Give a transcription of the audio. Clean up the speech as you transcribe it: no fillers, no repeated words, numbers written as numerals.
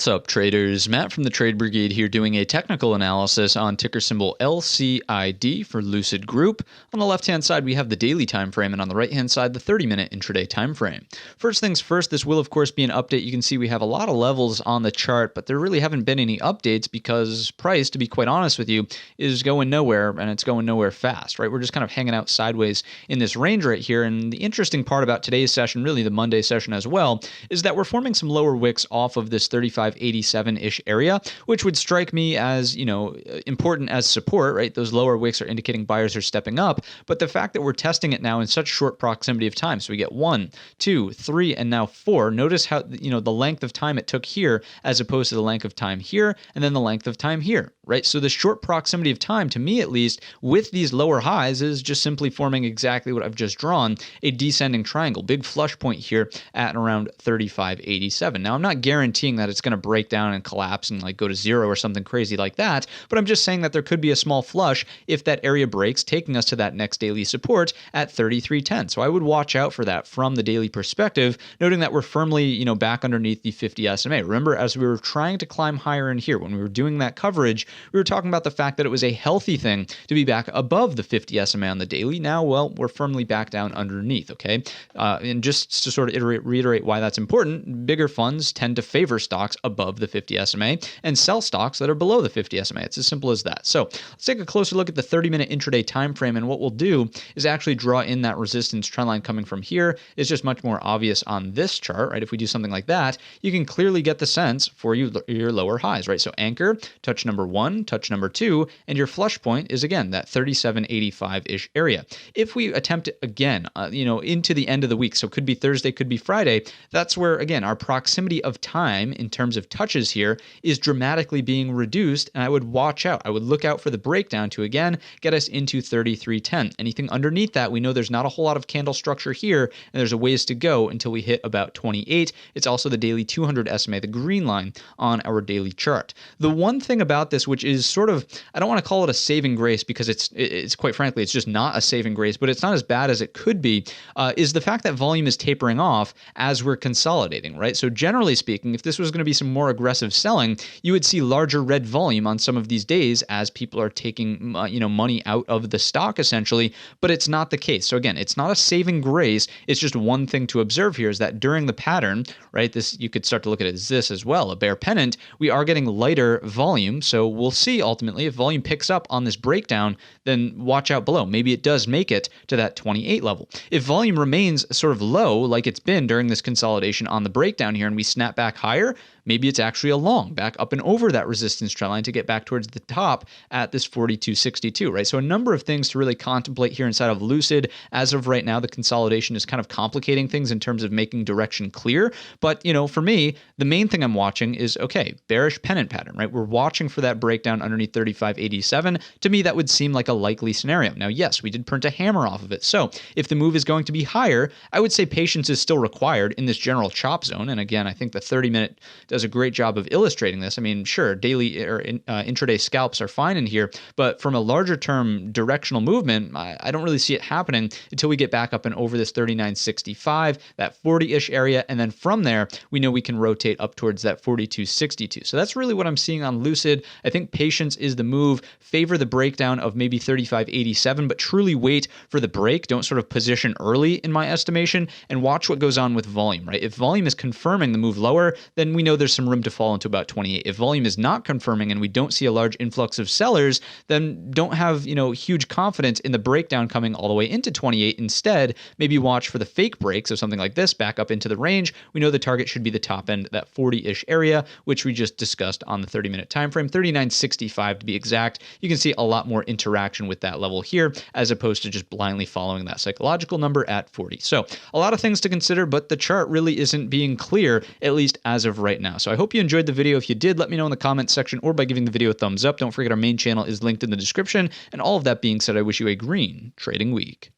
What's up, traders? Matt from the Trade Brigade here doing a technical analysis on ticker symbol LCID for Lucid Group. On the left-hand side, we have the daily time frame, and on the right-hand side, the 30-minute intraday time frame. First things first, this will, of course, be an update. You can see we have a lot of levels on the chart, but there really haven't been any updates because price, to be quite honest with you, is going nowhere, and it's going nowhere fast, right? We're just kind of hanging out sideways in this range right here, and the interesting part about today's session, really the Monday session as well, is that we're forming some lower wicks off of this 3587-ish area, which would strike me as, important as support, right? Those lower wicks are indicating buyers are stepping up, but the fact that we're testing it now in such short proximity of time, so we get 1, 2, 3, and now 4, notice how, the length of time it took here as opposed to the length of time here, and then the length of time here, right? So the short proximity of time, to me at least, with these lower highs is just simply forming exactly what I've just drawn, a descending triangle, big flush point here at around 3587. Now, I'm not guaranteeing that it's going to break down and collapse and like go to zero or something crazy like that, but I'm just saying that there could be a small flush if that area breaks, taking us to that next daily support at 3310. So I would watch out for that from the daily perspective, noting that we're firmly, back underneath the 50 SMA. Remember, as we were trying to climb higher in here, when we were doing that coverage, we were talking about the fact that it was a healthy thing to be back above the 50 SMA on the daily. Now, well, we're firmly back down underneath, okay? And just to sort of reiterate why that's important, bigger funds tend to favor stocks above the 50 SMA and sell stocks that are below the 50 SMA. It's as simple as that. So let's take a closer look at the 30-minute intraday time frame, and what we'll do is actually draw in that resistance trend line coming from here. It's just much more obvious on this chart, right? If we do something like that, you can clearly get the sense for your lower highs, right? So anchor, touch number 1, touch number 2, and your flush point is again that 3785-ish area. If we attempt it again, into the end of the week, so could be Thursday, could be Friday, that's where again our proximity of time in terms of touches here is dramatically being reduced, and I would watch out. I would look out for the breakdown to again get us into 3310. Anything underneath that, we know there's not a whole lot of candle structure here, and there's a ways to go until we hit about 28. It's also the daily 200 SMA, the green line on our daily chart. The one thing about this, which is sort of, I don't want to call it a saving grace because it's quite frankly, it's just not a saving grace, but it's not as bad as it could be, is the fact that volume is tapering off as we're consolidating, right? So generally speaking, if this was going to be some more aggressive selling, you would see larger red volume on some of these days as people are taking, money out of the stock essentially, but it's not the case. So again, it's not a saving grace. It's just one thing to observe here is that during the pattern, right, this, you could start to look at it as this as well, a bear pennant, we are getting lighter volume. So we'll see ultimately if volume picks up on this breakdown, then watch out below. Maybe it does make it to that 28 level. If volume remains sort of low, like it's been during this consolidation on the breakdown here, and we snap back higher, maybe it's actually a long back up and over that resistance trend line to get back towards the top at this 42.62, right? So a number of things to really contemplate here inside of Lucid. As of right now, the consolidation is kind of complicating things in terms of making direction clear. But, for me, the main thing I'm watching is, okay, bearish pennant pattern, right? We're watching for that breakdown underneath 3587. To me, that would seem like a likely scenario. Now, yes, we did print a hammer off of it. So if the move is going to be higher, I would say patience is still required in this general chop zone. And again, I think the 30-minute does a great job of illustrating this. I mean, sure, daily or intraday scalps are fine in here, but from a larger term directional movement, I don't really see it happening until we get back up and over this 39.65, that 40-ish area, and then from there, we know we can rotate up towards that 42.62. So that's really what I'm seeing on Lucid. I think patience is the move. Favor the breakdown of maybe 35.87, but truly wait for the break. Don't sort of position early in my estimation, and watch what goes on with volume, right? If volume is confirming the move lower, then we know there's some room to fall into about 28. If volume is not confirming and we don't see a large influx of sellers, then don't have, huge confidence in the breakdown coming all the way into 28. Instead, maybe watch for the fake break. So something like this back up into the range. We know the target should be the top end, that 40-ish area, which we just discussed on the 30-minute time frame, 39.65 to be exact. You can see a lot more interaction with that level here as opposed to just blindly following that psychological number at 40. So a lot of things to consider, but the chart really isn't being clear, at least as of right now. So I hope you enjoyed the video. If you did, let me know in the comments section or by giving the video a thumbs up. Don't forget our main channel is linked in the description. And all of that being said, I wish you a green trading week.